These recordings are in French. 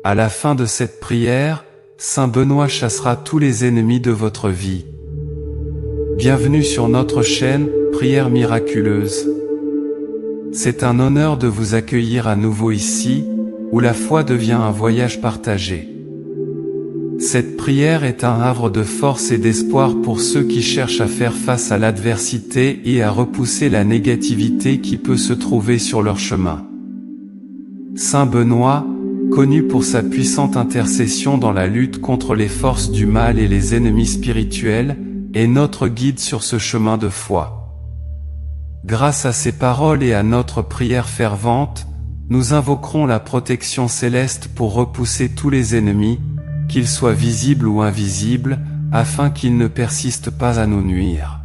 À la fin de cette prière, Saint Benoît chassera tous les ennemis de votre vie. Bienvenue sur notre chaîne, Prières miraculeuses. C'est un honneur de vous accueillir à nouveau ici, où la foi devient un voyage partagé. Cette prière est un havre de force et d'espoir pour ceux qui cherchent à faire face à l'adversité et à repousser la négativité qui peut se trouver sur leur chemin. Saint Benoît, connu pour sa puissante intercession dans la lutte contre les forces du mal et les ennemis spirituels, est notre guide sur ce chemin de foi. Grâce à ses paroles et à notre prière fervente, nous invoquerons la protection céleste pour repousser tous les ennemis, qu'ils soient visibles ou invisibles, afin qu'ils ne persistent pas à nous nuire.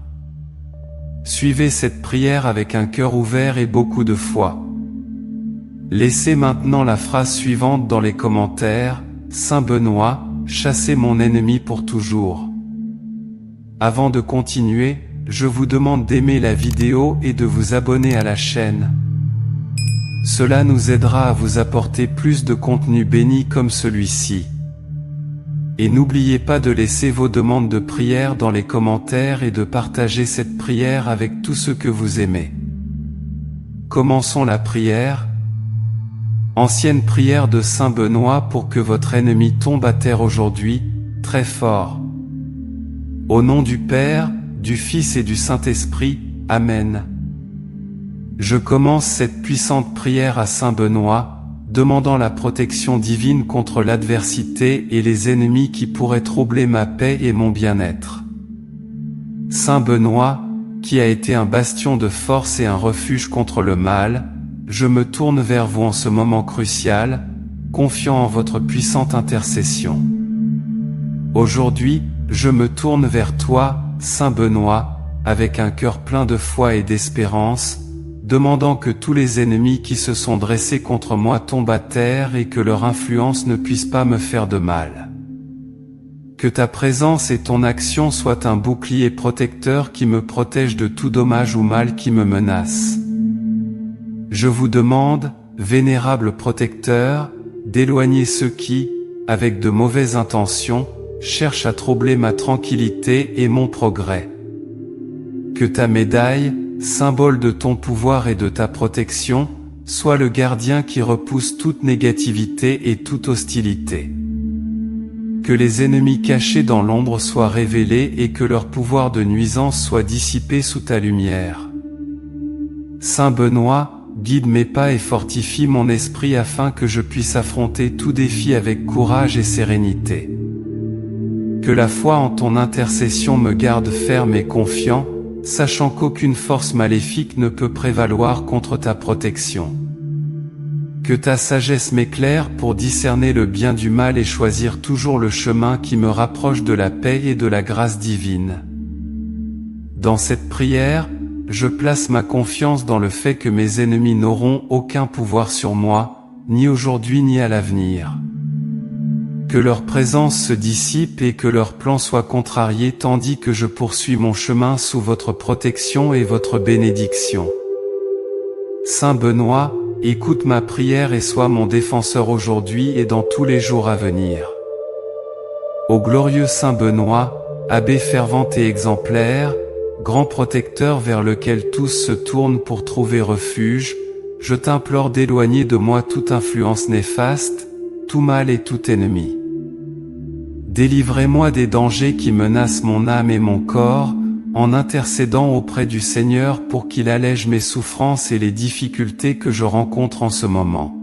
Suivez cette prière avec un cœur ouvert et beaucoup de foi. Laissez maintenant la phrase suivante dans les commentaires: Saint Benoît, chassez mon ennemi pour toujours. Avant de continuer, je vous demande d'aimer la vidéo et de vous abonner à la chaîne. Cela nous aidera à vous apporter plus de contenu béni comme celui-ci. Et n'oubliez pas de laisser vos demandes de prière dans les commentaires et de partager cette prière avec tous ceux que vous aimez. Commençons la prière. Ancienne prière de Saint Benoît pour que votre ennemi tombe à terre aujourd'hui, très fort. Au nom du Père, du Fils et du Saint-Esprit, Amen. Je commence cette puissante prière à Saint Benoît, demandant la protection divine contre l'adversité et les ennemis qui pourraient troubler ma paix et mon bien-être. Saint Benoît, qui a été un bastion de force et un refuge contre le mal, je me tourne vers vous en ce moment crucial, confiant en votre puissante intercession. Aujourd'hui, je me tourne vers toi, Saint Benoît, avec un cœur plein de foi et d'espérance, demandant que tous les ennemis qui se sont dressés contre moi tombent à terre et que leur influence ne puisse pas me faire de mal. Que ta présence et ton action soient un bouclier protecteur qui me protège de tout dommage ou mal qui me menace. Je vous demande, vénérable protecteur, d'éloigner ceux qui, avec de mauvaises intentions, cherchent à troubler ma tranquillité et mon progrès. Que ta médaille, symbole de ton pouvoir et de ta protection, soit le gardien qui repousse toute négativité et toute hostilité. Que les ennemis cachés dans l'ombre soient révélés et que leur pouvoir de nuisance soit dissipé sous ta lumière. Saint Benoît, guide mes pas et fortifie mon esprit afin que je puisse affronter tout défi avec courage et sérénité. Que la foi en ton intercession me garde ferme et confiant, sachant qu'aucune force maléfique ne peut prévaloir contre ta protection. Que ta sagesse m'éclaire pour discerner le bien du mal et choisir toujours le chemin qui me rapproche de la paix et de la grâce divine. Dans cette prière, je place ma confiance dans le fait que mes ennemis n'auront aucun pouvoir sur moi, ni aujourd'hui ni à l'avenir. Que leur présence se dissipe et que leurs plans soient contrariés tandis que je poursuis mon chemin sous votre protection et votre bénédiction. Saint Benoît, écoute ma prière et sois mon défenseur aujourd'hui et dans tous les jours à venir. Ô glorieux Saint Benoît, abbé fervent et exemplaire, grand protecteur vers lequel tous se tournent pour trouver refuge, je t'implore d'éloigner de moi toute influence néfaste, tout mal et tout ennemi. Délivrez-moi des dangers qui menacent mon âme et mon corps, en intercédant auprès du Seigneur pour qu'il allège mes souffrances et les difficultés que je rencontre en ce moment.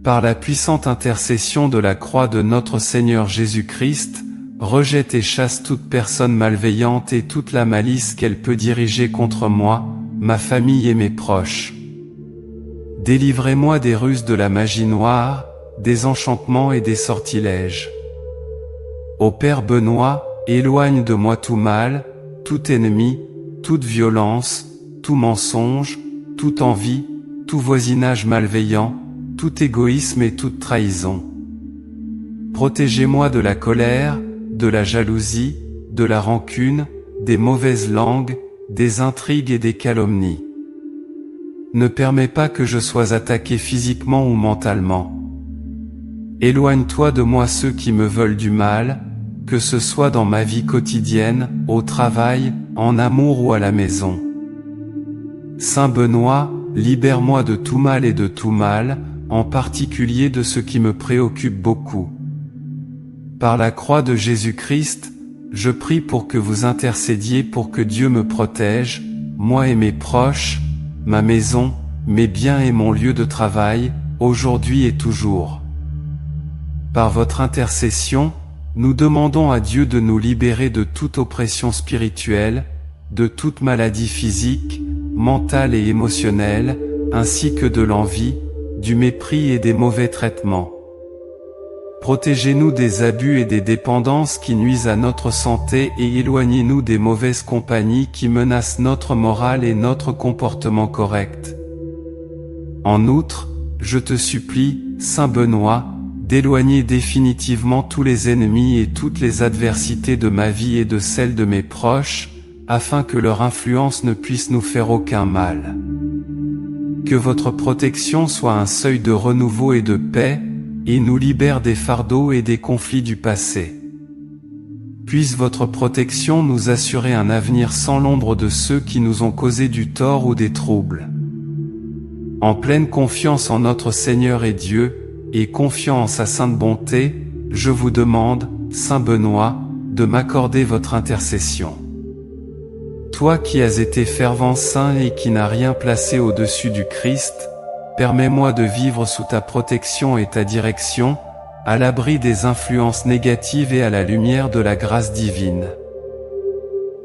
Par la puissante intercession de la croix de notre Seigneur Jésus-Christ, rejette et chasse toute personne malveillante et toute la malice qu'elle peut diriger contre moi, ma famille et mes proches. Délivrez-moi des ruses de la magie noire, des enchantements et des sortilèges. Ô Père Benoît, éloigne de moi tout mal, tout ennemi, toute violence, tout mensonge, toute envie, tout voisinage malveillant, tout égoïsme et toute trahison. Protégez-moi de la colère, de la jalousie, de la rancune, des mauvaises langues, des intrigues et des calomnies. Ne permets pas que je sois attaqué physiquement ou mentalement. Éloigne-toi de moi ceux qui me veulent du mal, que ce soit dans ma vie quotidienne, au travail, en amour ou à la maison. Saint Benoît, libère-moi de tout mal et de tout mal, en particulier de ce qui me préoccupe beaucoup. Par la croix de Jésus-Christ, je prie pour que vous intercédiez pour que Dieu me protège, moi et mes proches, ma maison, mes biens et mon lieu de travail, aujourd'hui et toujours. Par votre intercession, nous demandons à Dieu de nous libérer de toute oppression spirituelle, de toute maladie physique, mentale et émotionnelle, ainsi que de l'envie, du mépris et des mauvais traitements. Protégez-nous des abus et des dépendances qui nuisent à notre santé et éloignez-nous des mauvaises compagnies qui menacent notre morale et notre comportement correct. En outre, je te supplie, Saint Benoît, d'éloigner définitivement tous les ennemis et toutes les adversités de ma vie et de celle de mes proches, afin que leur influence ne puisse nous faire aucun mal. Que votre protection soit un seuil de renouveau et de paix, et nous libère des fardeaux et des conflits du passé. Puisse votre protection nous assurer un avenir sans l'ombre de ceux qui nous ont causé du tort ou des troubles. En pleine confiance en notre Seigneur et Dieu, et confiant en sa sainte bonté, je vous demande, Saint Benoît, de m'accorder votre intercession. Toi qui as été fervent saint et qui n'as rien placé au-dessus du Christ, permets-moi de vivre sous ta protection et ta direction, à l'abri des influences négatives et à la lumière de la grâce divine.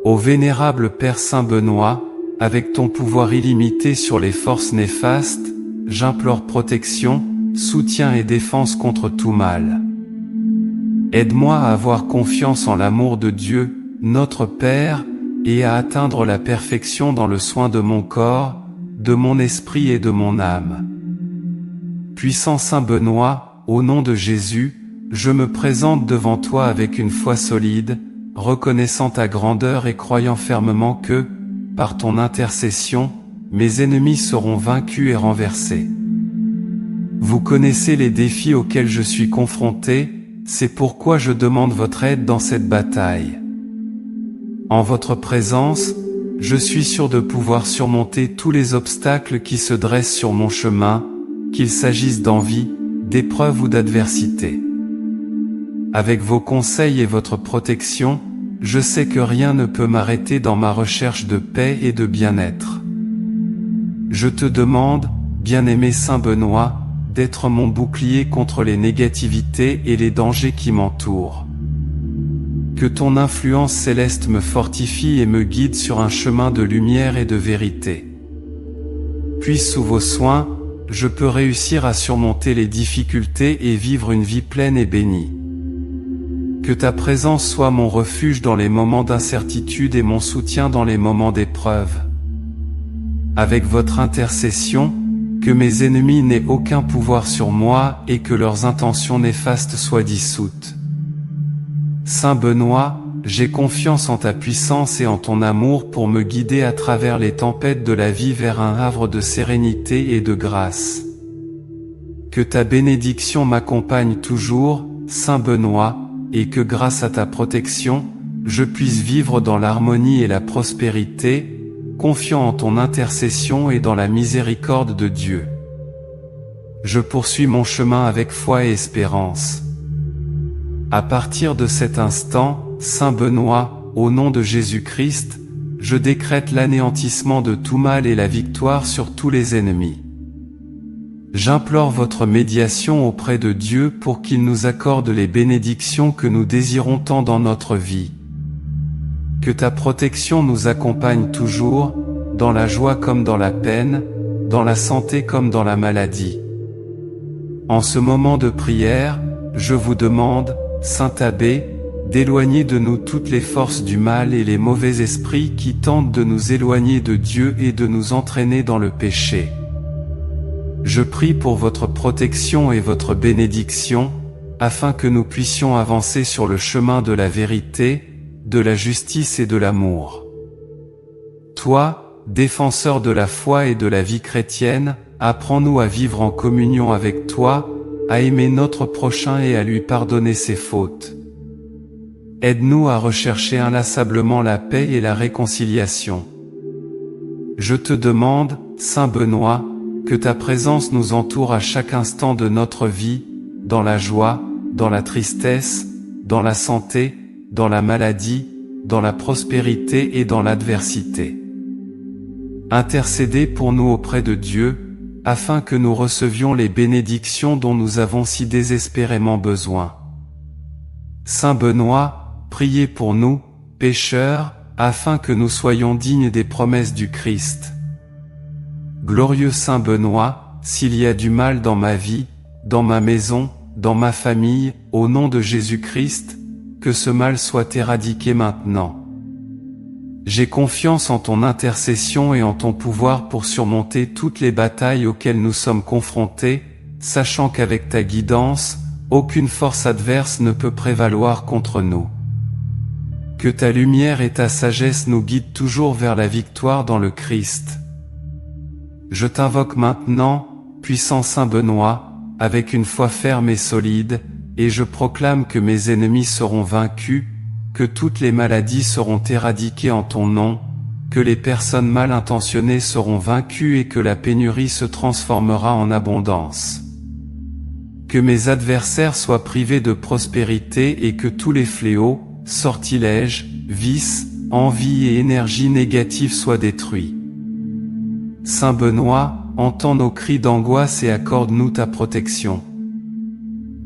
Ô vénérable Père Saint Benoît, avec ton pouvoir illimité sur les forces néfastes, j'implore protection, soutien et défense contre tout mal. Aide-moi à avoir confiance en l'amour de Dieu, notre Père, et à atteindre la perfection dans le soin de mon corps, de mon esprit et de mon âme. Puissant Saint Benoît, au nom de Jésus, je me présente devant toi avec une foi solide, reconnaissant ta grandeur et croyant fermement que, par ton intercession, mes ennemis seront vaincus et renversés. Vous connaissez les défis auxquels je suis confronté, c'est pourquoi je demande votre aide dans cette bataille. En votre présence, je suis sûr de pouvoir surmonter tous les obstacles qui se dressent sur mon chemin, qu'il s'agisse d'envie, d'épreuves ou d'adversité. Avec vos conseils et votre protection, je sais que rien ne peut m'arrêter dans ma recherche de paix et de bien-être. Je te demande, bien-aimé Saint Benoît, d'être mon bouclier contre les négativités et les dangers qui m'entourent. Que ton influence céleste me fortifie et me guide sur un chemin de lumière et de vérité. Puis sous vos soins, je peux réussir à surmonter les difficultés et vivre une vie pleine et bénie. Que ta présence soit mon refuge dans les moments d'incertitude et mon soutien dans les moments d'épreuve. Avec votre intercession, que mes ennemis n'aient aucun pouvoir sur moi et que leurs intentions néfastes soient dissoutes. Saint Benoît, j'ai confiance en ta puissance et en ton amour pour me guider à travers les tempêtes de la vie vers un havre de sérénité et de grâce. Que ta bénédiction m'accompagne toujours, Saint Benoît, et que grâce à ta protection, je puisse vivre dans l'harmonie et la prospérité, confiant en ton intercession et dans la miséricorde de Dieu. Je poursuis mon chemin avec foi et espérance. À partir de cet instant, Saint Benoît, au nom de Jésus-Christ, je décrète l'anéantissement de tout mal et la victoire sur tous les ennemis. J'implore votre médiation auprès de Dieu pour qu'il nous accorde les bénédictions que nous désirons tant dans notre vie. Que ta protection nous accompagne toujours, dans la joie comme dans la peine, dans la santé comme dans la maladie. En ce moment de prière, je vous demande, Saint Abbé, d'éloigner de nous toutes les forces du mal et les mauvais esprits qui tentent de nous éloigner de Dieu et de nous entraîner dans le péché. Je prie pour votre protection et votre bénédiction, afin que nous puissions avancer sur le chemin de la vérité, de la justice et de l'amour. Toi, défenseur de la foi et de la vie chrétienne, apprends-nous à vivre en communion avec toi, à aimer notre prochain et à lui pardonner ses fautes. Aide-nous à rechercher inlassablement la paix et la réconciliation. Je te demande, Saint Benoît, que ta présence nous entoure à chaque instant de notre vie, dans la joie, dans la tristesse, dans la santé, dans la maladie, dans la prospérité et dans l'adversité. Intercédez pour nous auprès de Dieu, afin que nous recevions les bénédictions dont nous avons si désespérément besoin. Saint Benoît, priez pour nous, pécheurs, afin que nous soyons dignes des promesses du Christ. Glorieux Saint Benoît, s'il y a du mal dans ma vie, dans ma maison, dans ma famille, au nom de Jésus-Christ, que ce mal soit éradiqué maintenant. J'ai confiance en ton intercession et en ton pouvoir pour surmonter toutes les batailles auxquelles nous sommes confrontés, sachant qu'avec ta guidance, aucune force adverse ne peut prévaloir contre nous. Que ta lumière et ta sagesse nous guident toujours vers la victoire dans le Christ. Je t'invoque maintenant, puissant Saint Benoît, avec une foi ferme et solide, et je proclame que mes ennemis seront vaincus, que toutes les maladies seront éradiquées en ton nom, que les personnes mal intentionnées seront vaincues et que la pénurie se transformera en abondance. Que mes adversaires soient privés de prospérité et que tous les fléaux, sortilèges, vices, envies et énergies négatives soient détruits. Saint Benoît, entends nos cris d'angoisse et accorde-nous ta protection.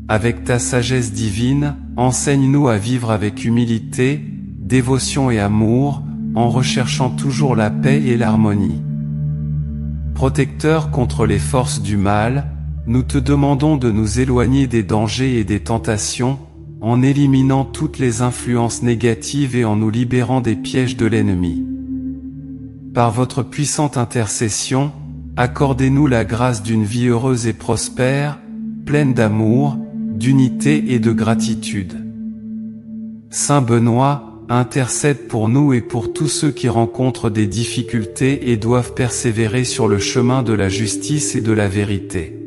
Avec ta sagesse divine, enseigne-nous à vivre avec humilité, dévotion et amour, en recherchant toujours la paix et l'harmonie. Protecteur contre les forces du mal, nous te demandons de nous éloigner des dangers et des tentations, en éliminant toutes les influences négatives et en nous libérant des pièges de l'ennemi. Par votre puissante intercession, accordez-nous la grâce d'une vie heureuse et prospère, pleine d'amour, d'unité et de gratitude. Saint Benoît, intercède pour nous et pour tous ceux qui rencontrent des difficultés et doivent persévérer sur le chemin de la justice et de la vérité.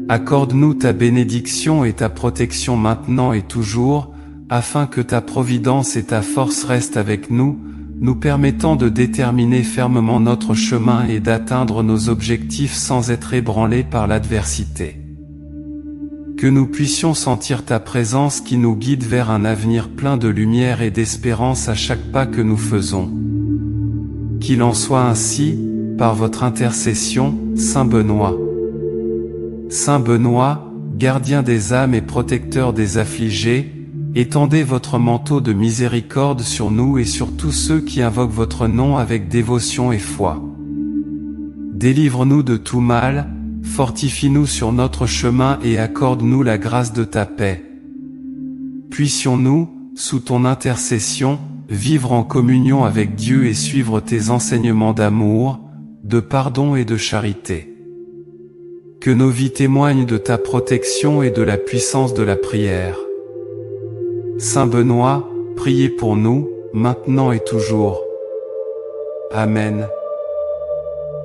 Accorde-nous ta bénédiction et ta protection maintenant et toujours, afin que ta providence et ta force restent avec nous, nous permettant de déterminer fermement notre chemin et d'atteindre nos objectifs sans être ébranlés par l'adversité. Que nous puissions sentir ta présence qui nous guide vers un avenir plein de lumière et d'espérance à chaque pas que nous faisons. Qu'il en soit ainsi, par votre intercession, Saint Benoît. Saint Benoît, gardien des âmes et protecteur des affligés, étendez votre manteau de miséricorde sur nous et sur tous ceux qui invoquent votre nom avec dévotion et foi. Délivre-nous de tout mal, fortifie-nous sur notre chemin et accorde-nous la grâce de ta paix. Puissions-nous, sous ton intercession, vivre en communion avec Dieu et suivre tes enseignements d'amour, de pardon et de charité. Que nos vies témoignent de ta protection et de la puissance de la prière. Saint Benoît, priez pour nous, maintenant et toujours. Amen.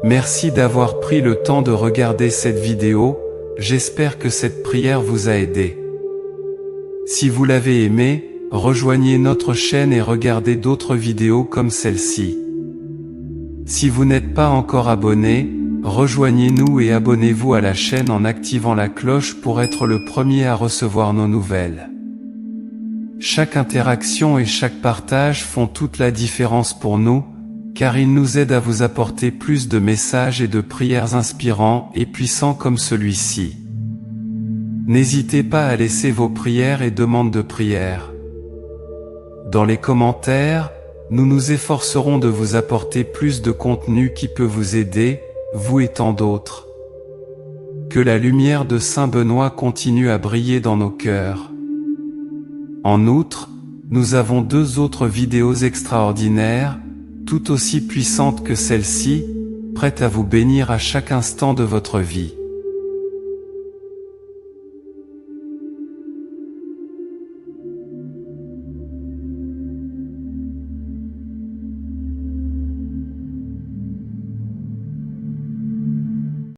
Merci d'avoir pris le temps de regarder cette vidéo, j'espère que cette prière vous a aidé. Si vous l'avez aimé, rejoignez notre chaîne et regardez d'autres vidéos comme celle-ci. Si vous n'êtes pas encore abonné, rejoignez-nous et abonnez-vous à la chaîne en activant la cloche pour être le premier à recevoir nos nouvelles. Chaque interaction et chaque partage font toute la différence pour nous, car ils nous aident à vous apporter plus de messages et de prières inspirants et puissants comme celui-ci. N'hésitez pas à laisser vos prières et demandes de prière. Dans les commentaires, nous nous efforcerons de vous apporter plus de contenu qui peut vous aider, vous et tant d'autres. Que la lumière de Saint Benoît continue à briller dans nos cœurs. En outre, nous avons 2 autres vidéos extraordinaires, tout aussi puissantes que celle-ci, prêtes à vous bénir à chaque instant de votre vie.